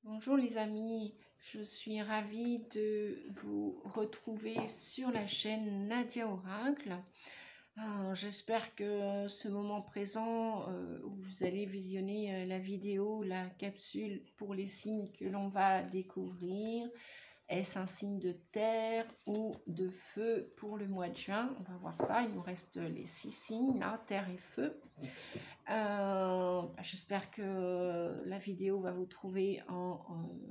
Bonjour les amis, je suis ravie de vous retrouver sur la chaîne Nadia Oracle. J'espère que ce moment présent où vous allez visionner la vidéo, la capsule pour les signes que l'on va découvrir, est-ce un signe de terre ou de feu pour le mois de juin? On va voir ça, il nous reste les 6 signes là, terre et feu. J'espère que la vidéo va vous trouver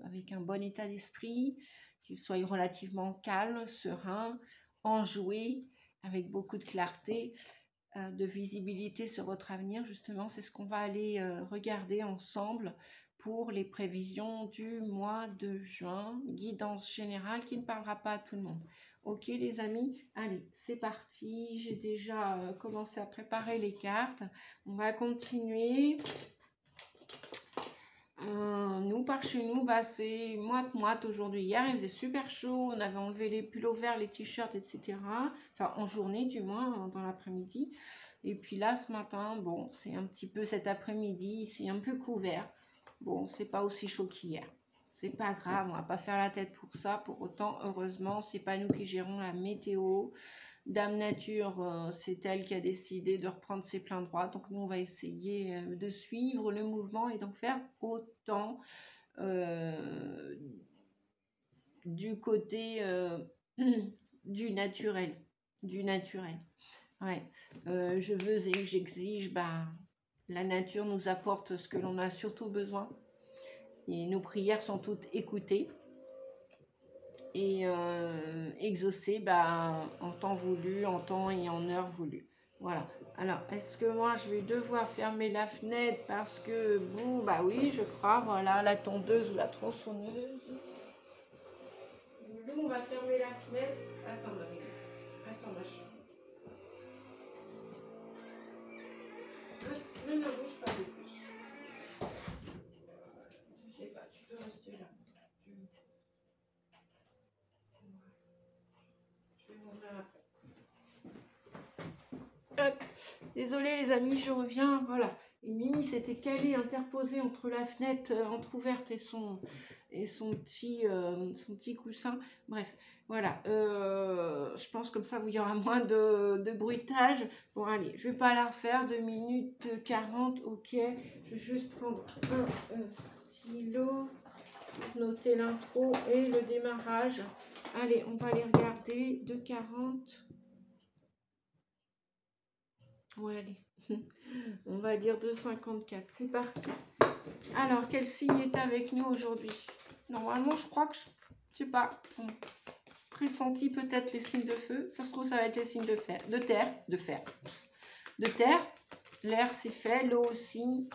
avec un bon état d'esprit, qu'il soit relativement calme, serein, enjoué, avec beaucoup de clarté, de visibilité sur votre avenir. Justement, c'est ce qu'on va aller regarder ensemble pour les prévisions du mois de juin. Guidance générale qui ne parlera pas à tout le monde. Ok les amis, allez, c'est parti. J'ai déjà commencé à préparer les cartes. On va continuer. Nous, par chez nous, c'est moite-moite aujourd'hui. Hier, il faisait super chaud. On avait enlevé les pulls verts, les t-shirts, etc. Enfin, en journée, du moins, dans l'après-midi. Et puis là, ce matin, bon, c'est un petit peu cet après-midi, c'est un peu couvert. Bon, c'est pas aussi chaud qu'hier. C'est pas grave, on va pas faire la tête pour ça. Pour autant, heureusement, c'est pas nous qui gérons la météo. Dame Nature, c'est elle qui a décidé de reprendre ses pleins droits. Donc nous, on va essayer de suivre le mouvement et d'en faire autant du côté du naturel. Ouais. Je veux et j'exige, la nature nous apporte ce que l'on a surtout besoin. Et nos prières sont toutes écoutées et exaucées en temps voulu, en temps et en heure voulu. Voilà. Alors, est-ce que moi, je vais devoir fermer la fenêtre parce que, bon, bah oui, je crois, voilà, la tondeuse ou la tronçonneuse. Nous, on va fermer la fenêtre. Attends, ma mère. Attends, ma chérie. Ne bouge pas de plus. Je sais pas, tu peux rester là. Je vais m'ouvrir après. Hop. Désolée les amis, je reviens. Voilà. Et Mimi s'était calée, interposée entre la fenêtre entrouverte et son petit coussin. Bref, voilà. Je pense comme ça, il y aura moins de bruitage. Bon, allez, je vais pas la refaire. 2 minutes 40, ok. Je vais juste prendre un stylo pour noter l'intro et le démarrage. Allez, on va les regarder. 2,40. Ouais, allez. On va dire 2,54. C'est parti. Alors, quel signe est avec nous aujourd'hui? Normalement, je crois que, je sais pas, pressenti peut-être les signes de feu. Ça se trouve, ça va être les signes de fer, de terre. L'air, c'est fait. L'eau aussi.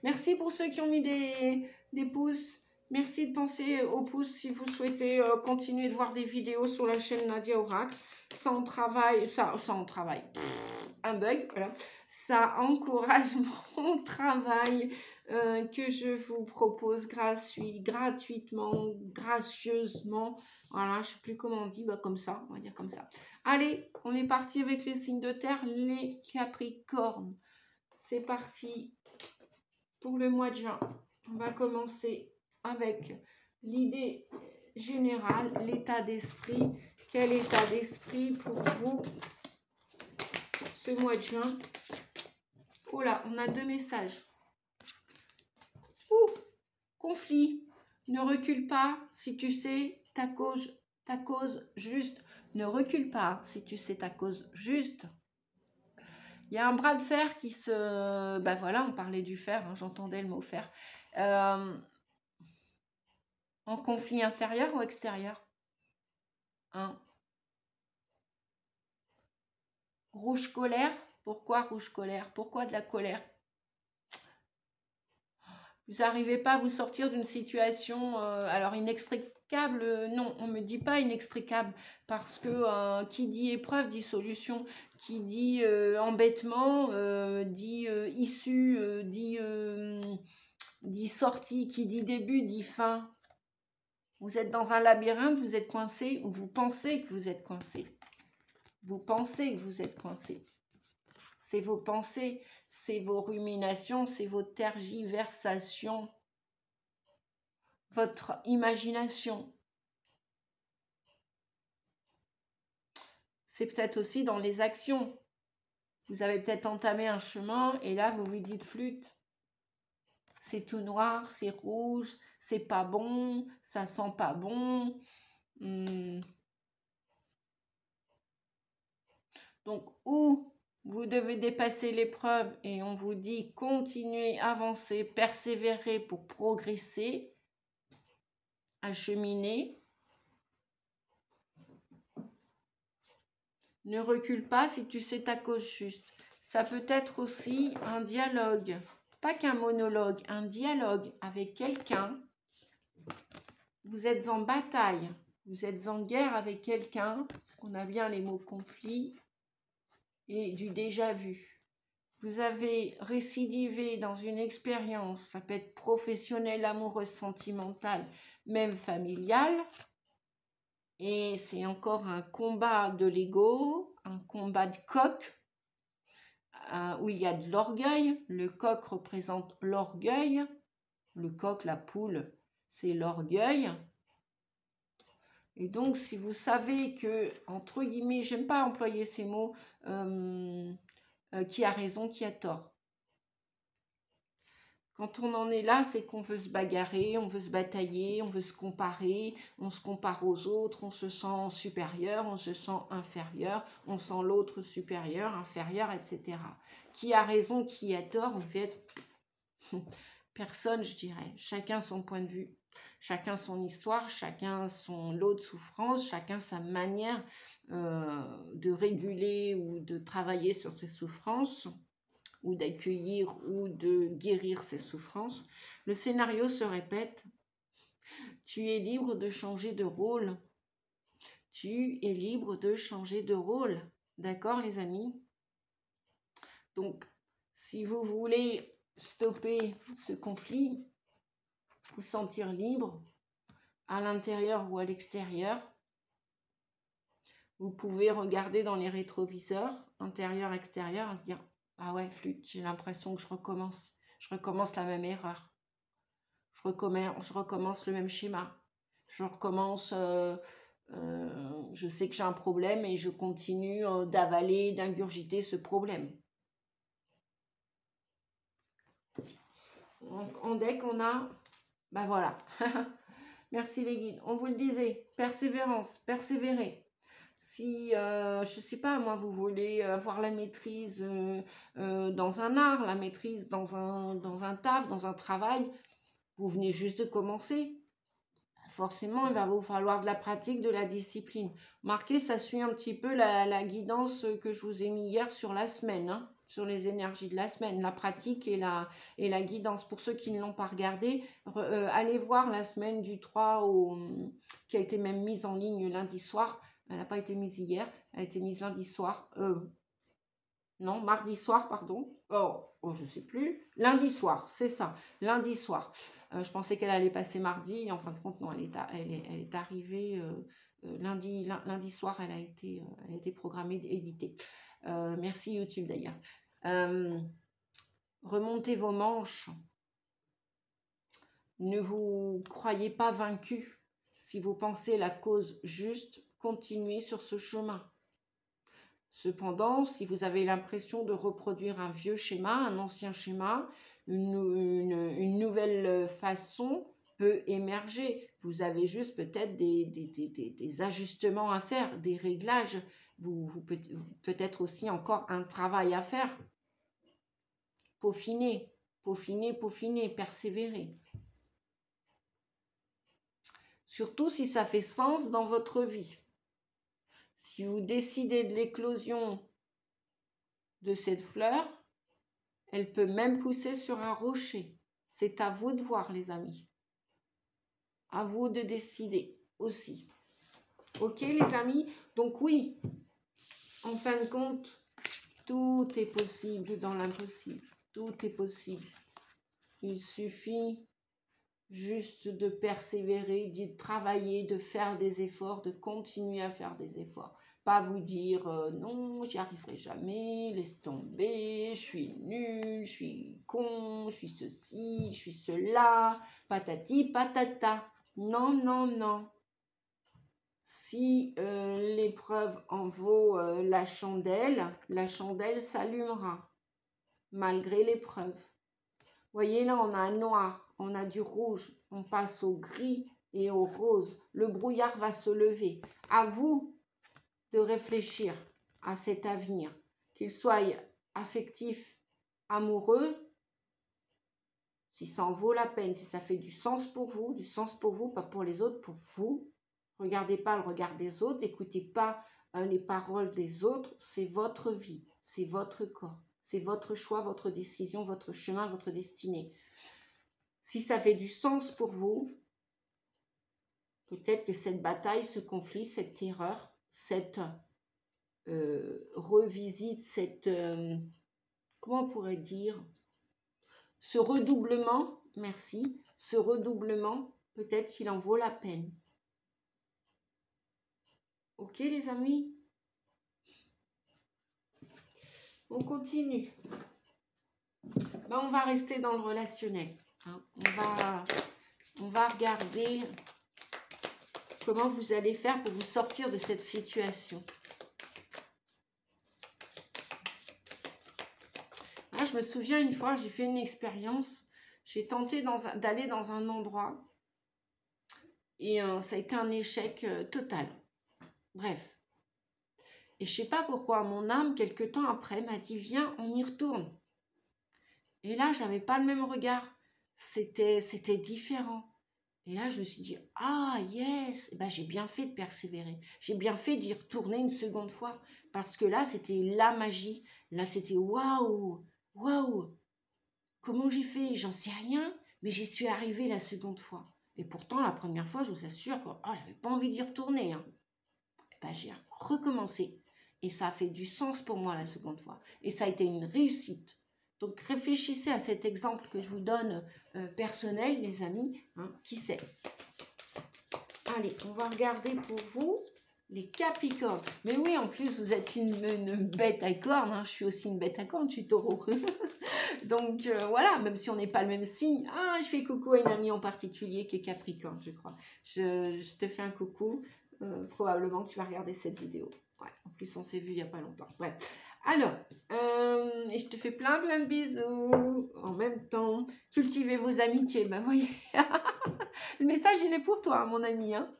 Merci pour ceux qui ont mis des pouces. Merci de penser aux pouces si vous souhaitez continuer de voir des vidéos sur la chaîne Nadia Oracle. Sans travail, un bug, voilà. Ça encourage mon travail que je vous propose gratuitement, gracieusement. Voilà, je sais plus comment on dit, comme ça, on va dire comme ça. Allez, on est parti avec les signes de terre, les Capricornes. C'est parti pour le mois de juin. On va commencer avec l'idée générale, l'état d'esprit. Quel état d'esprit pour vous ce mois de juin? Oh là, on a 2 messages. Ouh, conflit. Ne recule pas si tu sais ta cause juste. Ne recule pas si tu sais ta cause juste. Il y a un bras de fer qui se... voilà, on parlait du fer, hein, j'entendais le mot fer. En conflit intérieur ou extérieur? Hein? Rouge colère. Pourquoi rouge colère? Pourquoi de la colère? Vous n'arrivez pas à vous sortir d'une situation, alors inextricable, non, on ne me dit pas inextricable, parce que qui dit épreuve dit solution, qui dit embêtement, dit issue, dit sortie, qui dit début dit fin. Vous êtes dans un labyrinthe, vous êtes coincé, ou vous pensez que vous êtes coincé. Vous pensez que vous êtes coincé. C'est vos pensées, c'est vos ruminations, c'est vos tergiversations. votre imagination. C'est peut-être aussi dans les actions. Vous avez peut-être entamé un chemin et là, vous vous dites flûte. C'est tout noir, c'est rouge, c'est pas bon, ça sent pas bon. Donc, ou vous devez dépasser l'épreuve et on vous dit continuez, avancez, persévérer pour progresser, acheminer. Ne recule pas si tu sais ta cause juste. Ça peut être aussi un dialogue, pas qu'un monologue, un dialogue avec quelqu'un. Vous êtes en bataille, vous êtes en guerre avec quelqu'un, parce qu'on a bien les mots conflit et du déjà vu. Vous avez récidivé dans une expérience, ça peut être professionnelle, amoureuse, sentimentale, même familiale. Et c'est encore un combat de l'ego, un combat de coq, où il y a de l'orgueil. Le coq représente l'orgueil. Le coq, la poule, c'est l'orgueil. Et donc, si vous savez que, entre guillemets, j'aime pas employer ces mots, qui a raison, qui a tort. Quand on en est là, c'est qu'on veut se bagarrer, on veut se batailler, on veut se comparer, on se compare aux autres, on se sent supérieur, on se sent inférieur, on sent l'autre supérieur, inférieur, etc. Qui a raison, qui a tort, en fait, personne, je dirais. Chacun son point de vue, chacun son histoire, chacun son lot de souffrance, chacun sa manière de réguler ou de travailler sur ses souffrances, ou d'accueillir ou de guérir ses souffrances. Le scénario se répète. Tu es libre de changer de rôle. Tu es libre de changer de rôle. D'accord, les amis? Donc, si vous voulez stopper ce conflit, vous sentir libre, à l'intérieur ou à l'extérieur, vous pouvez regarder dans les rétroviseurs, intérieur, extérieur, et se dire « Ah ouais, flûte, j'ai l'impression que je recommence la même erreur. Je recommence le même schéma. Je recommence, je sais que j'ai un problème et je continue d'avaler, d'ingurgiter ce problème. » En deck, on a, ben voilà, merci les guides. On vous le disait, persévérance, persévérer. Si, je ne sais pas, moi, vous voulez avoir la maîtrise dans un art, la maîtrise dans un taf, dans un travail, vous venez juste de commencer. Forcément, il va vous falloir de la pratique, de la discipline. Marquez, ça suit un petit peu la guidance que je vous ai mis hier sur la semaine, hein, sur les énergies de la semaine, la pratique et la guidance. Pour ceux qui ne l'ont pas regardé, allez voir la semaine du 3 qui a été même mise en ligne lundi soir. Elle n'a pas été mise hier, elle a été mise lundi soir. Non, mardi soir, pardon. Oh, je ne sais plus. Lundi soir, c'est ça, lundi soir. Je pensais qu'elle allait passer mardi. En fin de compte, non, elle est arrivée lundi soir. Elle a été programmée, éditée. Merci YouTube d'ailleurs. Remontez vos manches. Ne vous croyez pas vaincu. Si vous pensez la cause juste, continuez sur ce chemin. Cependant, si vous avez l'impression de reproduire un vieux schéma, un ancien schéma, une nouvelle façon peut émerger. Vous avez juste peut-être des ajustements à faire, des réglages. Peut-être aussi encore un travail à faire. Peaufiner, peaufiner, peaufiner, persévérer. Surtout si ça fait sens dans votre vie. Si vous décidez de l'éclosion de cette fleur, elle peut même pousser sur un rocher. C'est à vous de voir, les amis. À vous de décider aussi. Ok, les amis? Donc oui, en fin de compte, tout est possible dans l'impossible. Tout est possible. Il suffit juste de persévérer, de travailler, de faire des efforts, de continuer à faire des efforts. Pas vous dire non, j'y arriverai jamais, laisse tomber, je suis nul, je suis con, je suis ceci, je suis cela, patati patata. Non, non, non. Si l'épreuve en vaut la chandelle s'allumera, malgré l'épreuve. Vous voyez, là, on a un noir, on a du rouge, on passe au gris et au rose. Le brouillard va se lever. À vous de réfléchir à cet avenir, qu'il soit affectif, amoureux, si ça en vaut la peine, si ça fait du sens pour vous, pas pour les autres, pour vous. Regardez pas le regard des autres, n'écoutez pas les paroles des autres, c'est votre vie, c'est votre corps, c'est votre choix, votre décision, votre chemin, votre destinée. Si ça fait du sens pour vous, peut-être que cette bataille, ce conflit, cette terreur, cette revisite, cette, comment on pourrait dire, ce redoublement, merci, ce redoublement, peut-être qu'il en vaut la peine. Ok les amis? On continue. Ben, on va rester dans le relationnel. Hein. On va regarder comment vous allez faire pour vous sortir de cette situation. Là, je me souviens une fois, j'ai fait une expérience. J'ai tenté d'aller dans un endroit et ça a été un échec total. Bref. Et je ne sais pas pourquoi, mon âme, quelque temps après, m'a dit « Viens, on y retourne ». Et là, je n'avais pas le même regard. C'était différent. Et là, je me suis dit « Ah, yes !» Ben, j'ai bien fait de persévérer. J'ai bien fait d'y retourner une seconde fois. Parce que là, c'était la magie. Là, c'était « Waouh ! Waouh ! Comment j'ai fait? J'en sais rien. Mais j'y suis arrivée la seconde fois. » Et pourtant, la première fois, je vous assure, je n'avais pas envie d'y retourner. Hein. Ben, j'ai recommencé. Et ça a fait du sens pour moi la seconde fois. Et ça a été une réussite. Donc, réfléchissez à cet exemple que je vous donne personnel, les amis. Hein, qui sait? Allez, on va regarder pour vous les Capricornes. Mais oui, en plus, vous êtes une bête à cornes. Hein, je suis aussi une bête à cornes, je suis taureau. Donc, voilà, même si on n'est pas le même signe. Ah, je fais coucou à une amie en particulier qui est Capricorne, je crois. Je te fais un coucou. Probablement que tu vas regarder cette vidéo. Ouais, en plus, on s'est vu il n'y a pas longtemps. Ouais. Alors, et je te fais plein de bisous. En même temps, cultivez vos amitiés. Ben, voyez, le message, il est pour toi, mon ami. Hein.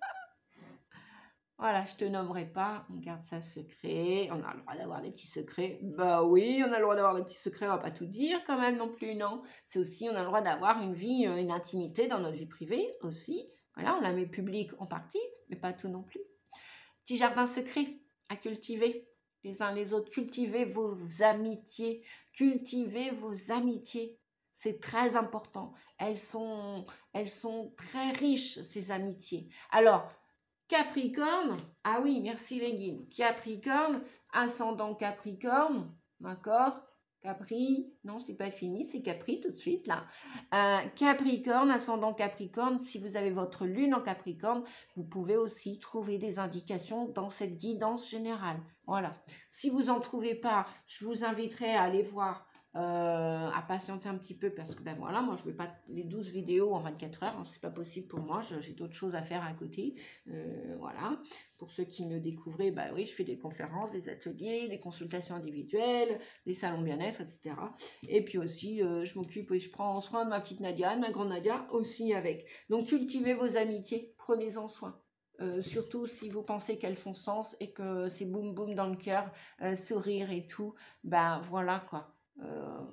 Voilà, je te nommerai pas. On garde ça secret. On a le droit d'avoir des petits secrets. Bah oui, on a le droit d'avoir des petits secrets. On va pas tout dire quand même non plus, non. C'est aussi, on a le droit d'avoir une vie, une intimité dans notre vie privée aussi. Voilà, on la met publique en partie, mais pas tout non plus. Petit jardin secret à cultiver les uns les autres. Cultivez vos amitiés. Cultivez vos amitiés. C'est très important. Elles sont très riches, ces amitiés. Alors, Capricorne, ah oui, merci Léguine. Capricorne, ascendant Capricorne, d'accord? Capri, non, c'est pas fini, c'est Capri tout de suite là. Capricorne, ascendant Capricorne, si vous avez votre lune en Capricorne, vous pouvez aussi trouver des indications dans cette guidance générale. Voilà. Si vous n'en trouvez pas, je vous inviterai à aller voir, à patienter un petit peu parce que ben voilà, moi je ne vais pas les 12 vidéos en 24 heures, hein, c'est pas possible pour moi, j'ai d'autres choses à faire à côté. Voilà. Pour ceux qui me découvraient, bah oui, je fais des conférences, des ateliers, des consultations individuelles, des salons bien-être, etc. Et puis aussi, je m'occupe et je prends soin de ma petite Nadia, de ma grande Nadia aussi avec. Donc, cultivez vos amitiés, prenez-en soin. Surtout si vous pensez qu'elles font sens et que c'est boum boum dans le cœur, sourire et tout, ben voilà quoi.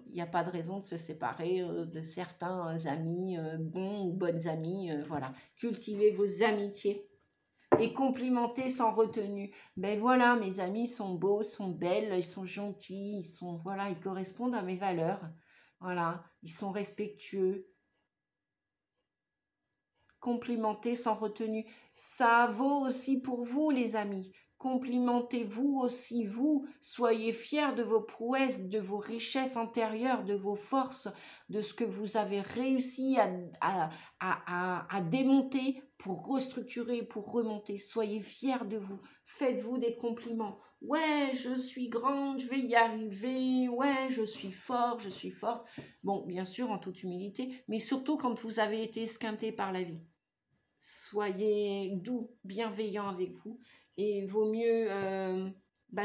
Il n'y a pas de raison de se séparer de certains amis, bons ou bonnes amies, voilà. Cultivez vos amitiés. Et complimenter sans retenue. Ben voilà, mes amis sont beaux, sont belles, ils sont gentils, ils sont, voilà, ils correspondent à mes valeurs. Voilà, ils sont respectueux. Complimenter sans retenue. Ça vaut aussi pour vous, les amis. Complimentez-vous aussi, vous. Soyez fiers de vos prouesses, de vos richesses antérieures, de vos forces, de ce que vous avez réussi à démonter pour restructurer, pour remonter. Soyez fiers de vous. Faites-vous des compliments. Ouais, je suis grande, je vais y arriver. Ouais, je suis fort, je suis forte. Bon, bien sûr, en toute humilité, mais surtout quand vous avez été esquinté par la vie. Soyez doux, bienveillant avec vous. Et vaut mieux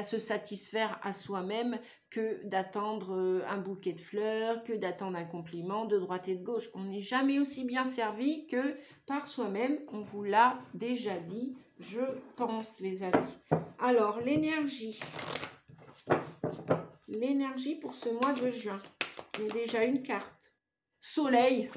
se satisfaire à soi-même que d'attendre un bouquet de fleurs, que d'attendre un compliment de droite et de gauche. On n'est jamais aussi bien servi que par soi-même. On vous l'a déjà dit, je pense, les amis. Alors, l'énergie. L'énergie pour ce mois de juin. Il y a déjà une carte. Soleil.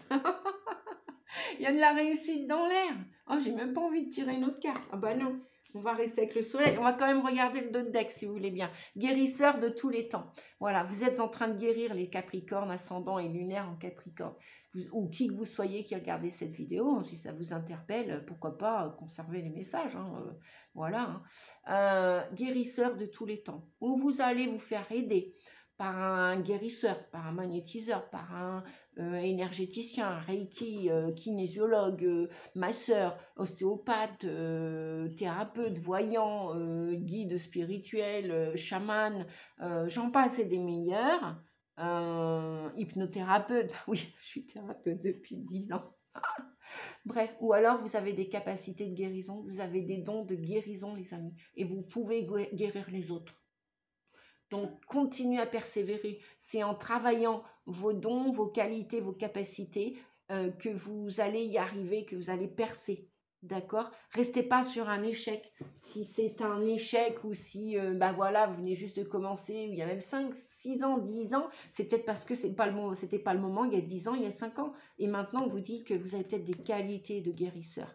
Il y a de la réussite dans l'air. Oh, j'ai même pas envie de tirer une autre carte. Ah bah non, on va rester avec le soleil. On va quand même regarder le dos de deck si vous voulez bien. Guérisseur de tous les temps. Voilà, vous êtes en train de guérir les Capricornes, ascendant et lunaire en Capricorne. Ou qui que vous soyez qui regardez cette vidéo, si ça vous interpelle, pourquoi pas conserver les messages. Voilà. Guérisseur de tous les temps. Où vous allez vous faire aider par un guérisseur, par un magnétiseur, par un énergéticien, reiki, kinésiologue, masseur, ostéopathe, thérapeute, voyant, guide spirituel, chaman, j'en passe et des meilleurs. Hypnothérapeute, oui, je suis thérapeute depuis 10 ans. Bref, ou alors vous avez des capacités de guérison, vous avez des dons de guérison, les amis, et vous pouvez guérir les autres. Donc, continuez à persévérer. C'est en travaillant vos dons, vos qualités, vos capacités que vous allez y arriver, que vous allez percer. D'accord? Restez pas sur un échec. Si c'est un échec ou si, voilà, vous venez juste de commencer, il y a même 5, 6 ans, 10 ans, c'est peut-être parce que c'était pas le moment, il y a 10 ans, il y a 5 ans. Et maintenant, on vous dit que vous avez peut-être des qualités de guérisseur.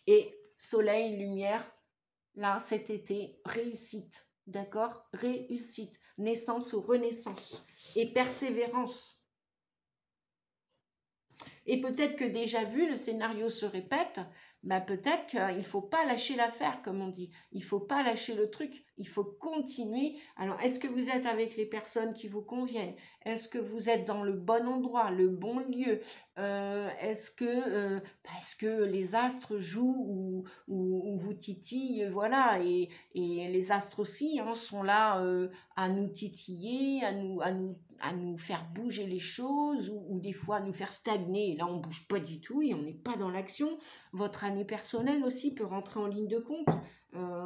Et soleil, lumière, là, cet été, réussite. D'accord? Réussite, naissance ou renaissance et persévérance. Et peut-être que déjà vu, le scénario se répète, peut-être qu'il ne faut pas lâcher l'affaire, comme on dit. Il ne faut pas lâcher le truc, il faut continuer. Alors, est-ce que vous êtes avec les personnes qui vous conviennent? Est-ce que vous êtes dans le bon endroit, le bon lieu? Est-ce que les astres jouent ou vous titillent? Voilà, et les astres aussi sont là à nous titiller, à nous faire bouger les choses ou des fois à nous faire stagner. Et là, on ne bouge pas du tout et on n'est pas dans l'action. Votre année personnelle aussi peut rentrer en ligne de compte.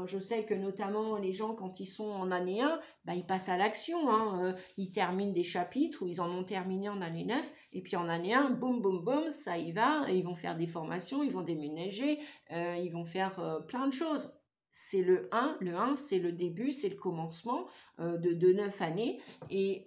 Je sais que notamment les gens, quand ils sont en année 1, ils passent à l'action. Ils terminent des chapitres ou ils en ont terminé en année 9. Et puis en année 1, boum, boum, boum, ça y va. Ils vont faire des formations, ils vont déménager, ils vont faire plein de choses. C'est le 1. Le 1, c'est le début, c'est le commencement de 9 années. Et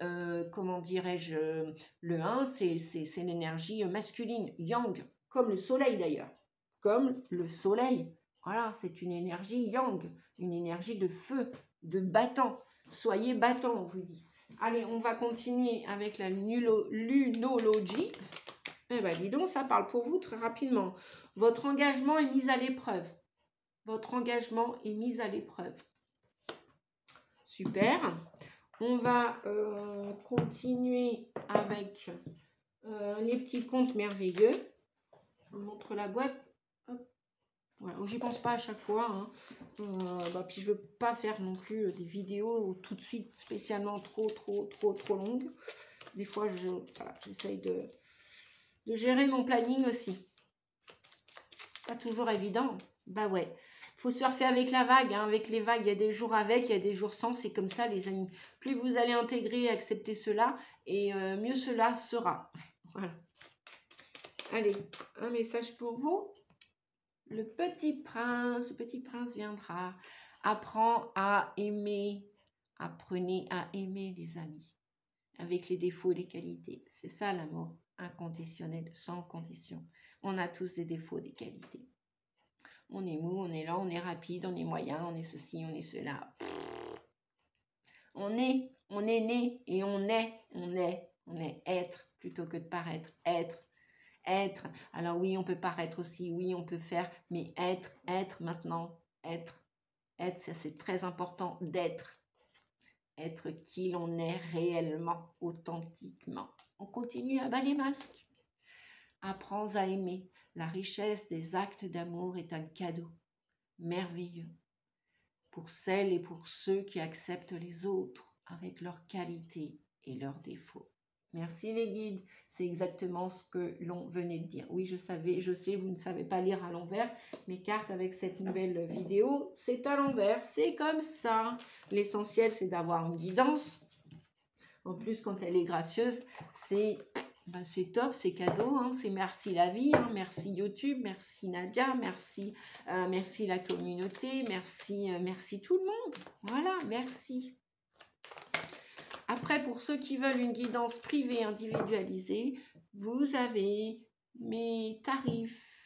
comment dirais-je, le 1, c'est l'énergie masculine, yang, comme le soleil d'ailleurs. Comme le soleil. Voilà, c'est une énergie yang, une énergie de feu, de battant. Soyez battant, on vous dit. Allez, on va continuer avec la lunologie. Eh bien, dis donc, ça parle pour vous très rapidement. Votre engagement est mis à l'épreuve. Votre engagement est mis à l'épreuve. Super. On va continuer avec les petits contes merveilleux. Je vous montre la boîte. Hop. Voilà, j'y pense pas à chaque fois. Puis je veux pas faire non plus des vidéos tout de suite spécialement trop longues. Des fois, j'essaye de gérer mon planning aussi. Pas toujours évident. Bah ouais. Faut surfer avec la vague, avec les vagues, il y a des jours avec, il y a des jours sans, c'est comme ça les amis. Plus vous allez intégrer et accepter cela, et mieux cela sera. Voilà. Allez, un message pour vous. Le petit prince viendra. Apprends à aimer, apprenez à aimer les amis, avec les défauts et les qualités. C'est ça l'amour inconditionnel, sans condition. On a tous des défauts, des qualités. On est mou, on est lent, on est rapide, on est moyen, on est ceci, on est cela. On est né et on est être plutôt que de paraître, être. Alors oui, on peut paraître aussi, oui, on peut faire, mais être maintenant, être. Être, ça c'est très important d'être. Être qui l'on est réellement, authentiquement. On continue à bas les masques. Apprends à aimer. La richesse des actes d'amour est un cadeau merveilleux pour celles et pour ceux qui acceptent les autres avec leurs qualités et leurs défauts. Merci les guides, c'est exactement ce que l'on venait de dire. Oui, je sais, vous ne savez pas lire à l'envers. Mes cartes avec cette nouvelle vidéo, c'est à l'envers, c'est comme ça. L'essentiel, c'est d'avoir une guidance. En plus, quand elle est gracieuse, c'est top, c'est cadeau, hein, c'est merci la vie, hein, merci YouTube, merci Nadia, merci la communauté, merci tout le monde. Voilà, merci. Après, pour ceux qui veulent une guidance privée individualisée, vous avez mes tarifs,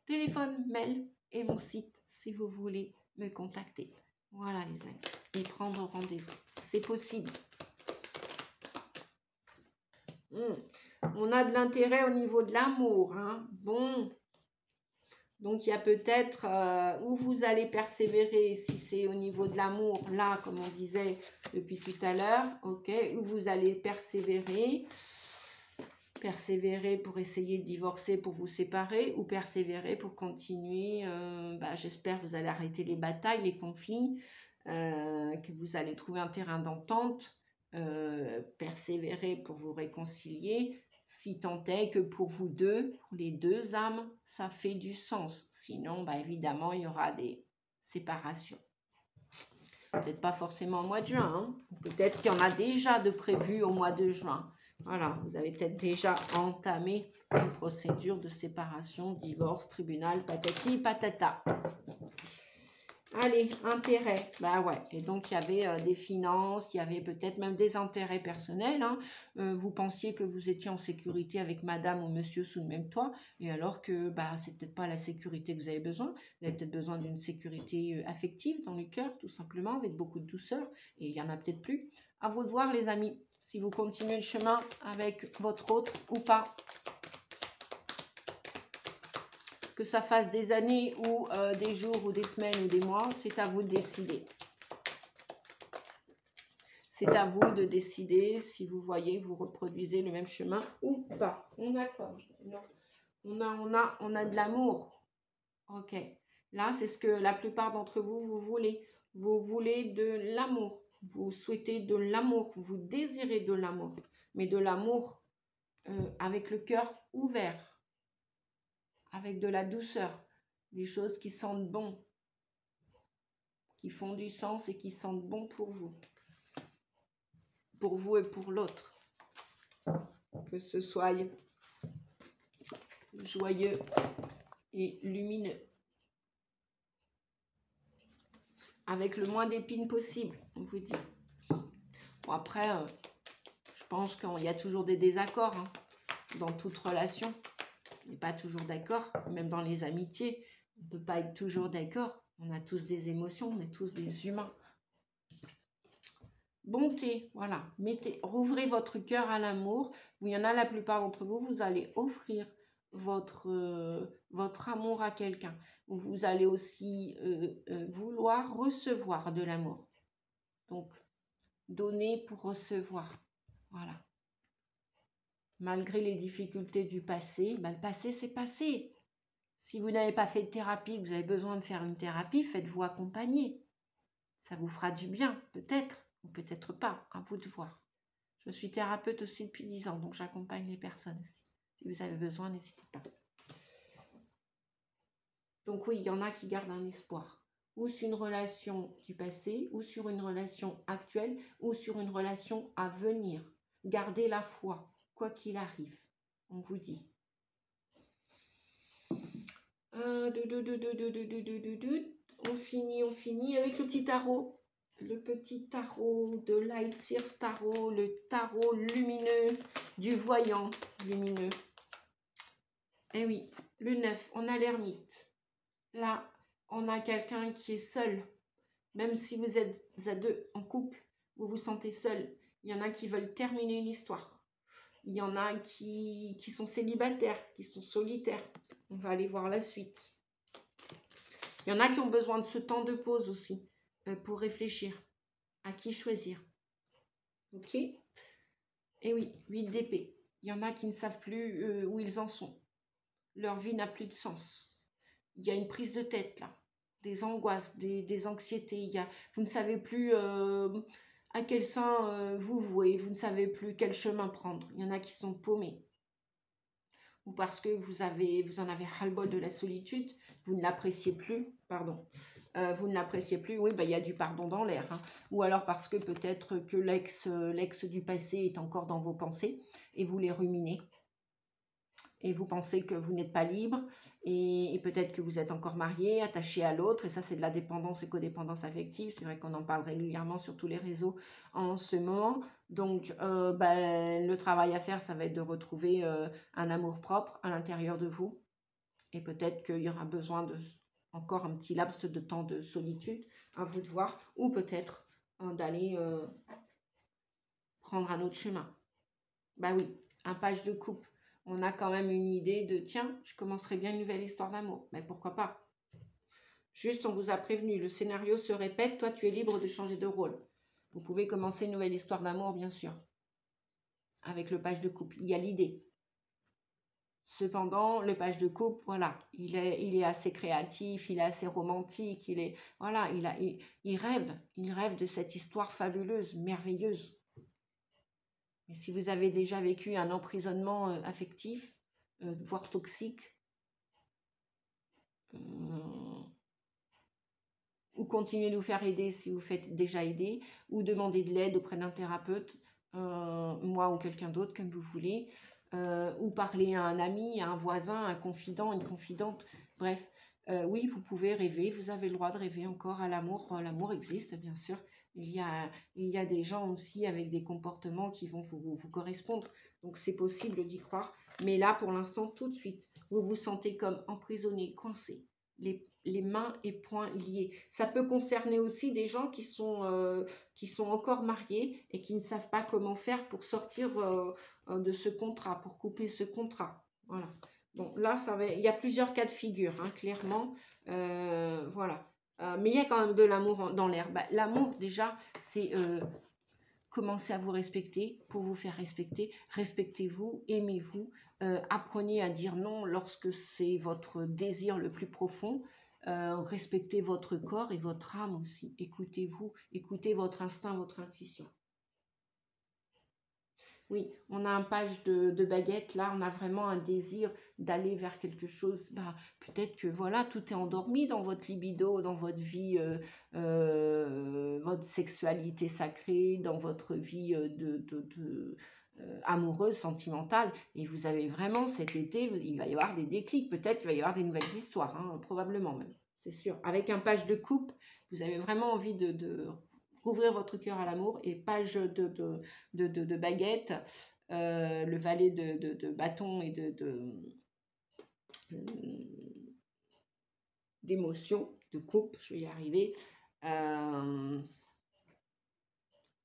téléphone, mail et mon site si vous voulez me contacter. Voilà les amis, et prendre rendez-vous, c'est possible. On a de l'intérêt au niveau de l'amour, hein. Bon, donc il y a peut-être où vous allez persévérer si c'est au niveau de l'amour, là comme on disait depuis tout à l'heure, ok, où vous allez persévérer pour essayer de divorcer, pour vous séparer, ou persévérer pour continuer, j'espère que vous allez arrêter les batailles, les conflits, que vous allez trouver un terrain d'entente, persévérer pour vous réconcilier, si tant est que pour vous deux, pour les deux âmes, ça fait du sens. Sinon, évidemment, il y aura des séparations. Peut-être pas forcément au mois de juin. Hein. Peut-être qu'il y en a déjà de prévu au mois de juin. Voilà, vous avez peut-être déjà entamé une procédure de séparation, divorce, tribunal, patati, patata. Allez, intérêt, ouais, et donc il y avait des finances, il y avait peut-être même des intérêts personnels, hein. Vous pensiez que vous étiez en sécurité avec madame ou monsieur sous le même toit, et alors que c'est peut-être pas la sécurité que vous avez besoin, vous avez peut-être besoin d'une sécurité affective dans le cœur, tout simplement, avec beaucoup de douceur, et il y en a peut-être plus. À vous de voir les amis, si vous continuez le chemin avec votre autre ou pas. Que ça fasse des années ou des jours ou des semaines ou des mois, c'est à vous de décider. C'est à vous de décider si vous voyez, vous reproduisez le même chemin ou pas. On a quoi? Non. On a de l'amour. Ok. Là, c'est ce que la plupart d'entre vous, vous voulez. Vous voulez de l'amour. Vous souhaitez de l'amour. Vous désirez de l'amour. Mais de l'amour avec le cœur ouvert. Avec de la douceur, des choses qui sentent bon, qui font du sens et qui sentent bon pour vous et pour l'autre. Que ce soit joyeux et lumineux. Avec le moins d'épines possible, on vous dit. Bon, après, je pense qu'il y a toujours des désaccords hein, dans toute relation. On n'est pas toujours d'accord, même dans les amitiés, on ne peut pas être toujours d'accord. On a tous des émotions, on est tous des humains. Bonté, voilà. Rouvrez votre cœur à l'amour. Il y en a la plupart d'entre vous, vous allez offrir votre amour à quelqu'un. Vous allez aussi vouloir recevoir de l'amour. Donc, donner pour recevoir. Voilà. Malgré les difficultés du passé, le passé, c'est passé. Si vous n'avez pas fait de thérapie, que vous avez besoin de faire une thérapie, faites-vous accompagner. Ça vous fera du bien, peut-être, ou peut-être pas, à vous de voir. Je suis thérapeute aussi depuis 10 ans, donc j'accompagne les personnes aussi. Si vous avez besoin, n'hésitez pas. Donc oui, il y en a qui gardent un espoir. Ou sur une relation du passé, ou sur une relation actuelle, ou sur une relation à venir. Gardez la foi. Quoi qu'il arrive, on vous dit. On finit avec le petit tarot. Le petit tarot de Light Sears Tarot, le tarot lumineux du voyant lumineux. Eh oui, le 9, on a l'ermite. Là, on a quelqu'un qui est seul. Même si vous êtes à deux en couple, vous vous sentez seul. Il y en a qui veulent terminer une histoire. Il y en a qui sont célibataires, qui sont solitaires. On va aller voir la suite. Il y en a qui ont besoin de ce temps de pause aussi pour réfléchir à qui choisir. Ok? Et oui, 8 d'épée. Il y en a qui ne savent plus où ils en sont. Leur vie n'a plus de sens. Il y a une prise de tête là, des angoisses, des anxiétés. Vous ne savez plus à quel sein vous vouez, vous ne savez plus quel chemin prendre. Il y en a qui sont paumés. Ou parce que vous en avez ras-le-bol de la solitude, vous ne l'appréciez plus, pardon. Vous ne l'appréciez plus, oui, il y a du pardon dans l'air. Hein. Ou alors parce que peut-être que l'ex du passé est encore dans vos pensées et vous les ruminez. Et vous pensez que vous n'êtes pas libre et peut-être que vous êtes encore marié, attaché à l'autre. Et ça, c'est de la dépendance et codépendance affective. C'est vrai qu'on en parle régulièrement sur tous les réseaux en ce moment. Donc, le travail à faire, ça va être de retrouver un amour propre à l'intérieur de vous. Et peut-être qu'il y aura besoin de encore un petit laps de temps de solitude, à vous de voir. Ou peut-être d'aller prendre un autre chemin. Bah oui, un page de coupe. On a quand même une idée de, tiens, je commencerai bien une nouvelle histoire d'amour. Mais pourquoi pas? Juste, on vous a prévenu, le scénario se répète, toi, tu es libre de changer de rôle. Vous pouvez commencer une nouvelle histoire d'amour, bien sûr. Avec le page de couple, il y a l'idée. Cependant, le page de couple, voilà, il est assez créatif, il est assez romantique, il rêve de cette histoire fabuleuse, merveilleuse. Mais si vous avez déjà vécu un emprisonnement affectif, voire toxique, ou continuez de vous faire aider si vous faites déjà aider, ou demandez de l'aide auprès d'un thérapeute, moi ou quelqu'un d'autre, comme vous voulez, ou parler à un ami, à un voisin, un confident, une confidente, bref. Oui, vous pouvez rêver, vous avez le droit de rêver encore à l'amour. L'amour existe, bien sûr. Il y a des gens aussi avec des comportements qui vont vous correspondre. Donc, c'est possible d'y croire. Mais là, pour l'instant, tout de suite, vous vous sentez comme emprisonné, coincé, les mains et poings liés. Ça peut concerner aussi des gens qui sont encore mariés et qui ne savent pas comment faire pour sortir de ce contrat, pour couper ce contrat. Voilà. Bon, là, il y a plusieurs cas de figure, hein, clairement. Voilà. Mais il y a quand même de l'amour dans l'air. L'amour, déjà, c'est commencer à vous respecter pour vous faire respecter. Respectez-vous, aimez-vous. Apprenez à dire non lorsque c'est votre désir le plus profond. Respectez votre corps et votre âme aussi. Écoutez-vous, écoutez votre instinct, votre intuition. Oui, on a un page de baguette, là, on a vraiment un désir d'aller vers quelque chose. Peut-être que voilà, tout est endormi dans votre libido, dans votre vie, votre sexualité sacrée, dans votre vie amoureuse, sentimentale. Et vous avez vraiment cet été, il va y avoir des déclics, peut-être qu'il va y avoir des nouvelles histoires, hein, probablement même, c'est sûr. Avec un page de coupe, vous avez vraiment envie de rouvrir votre cœur à l'amour, et page de baguette, le valet de bâton et d'émotion, de coupe, je vais y arriver.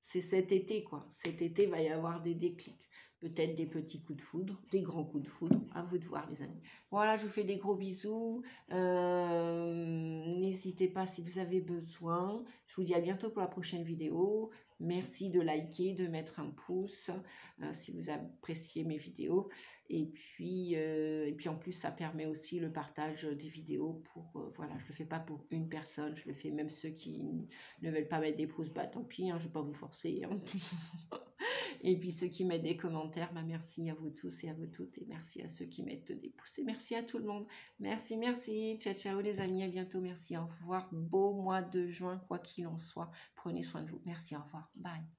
C'est cet été, quoi. Cet été, va y avoir des déclics. Peut-être des petits coups de foudre, des grands coups de foudre. À vous de voir, les amis. Voilà, je vous fais des gros bisous. N'hésitez pas si vous avez besoin. Je vous dis à bientôt pour la prochaine vidéo. Merci de liker, de mettre un pouce si vous appréciez mes vidéos. Et puis en plus, ça permet aussi le partage des vidéos pour... voilà, je ne le fais pas pour une personne. Je le fais même ceux qui ne veulent pas mettre des pouces. Tant pis, hein, je ne vais pas vous forcer. Hein. Et puis ceux qui mettent des commentaires, merci à vous tous et à vous toutes. Et merci à ceux qui mettent des pouces. Et merci à tout le monde. Merci, merci. Ciao, ciao les amis. À bientôt. Merci, au revoir. Beau mois de juin, quoi qu'il en soit. Prenez soin de vous. Merci, au revoir. Bye.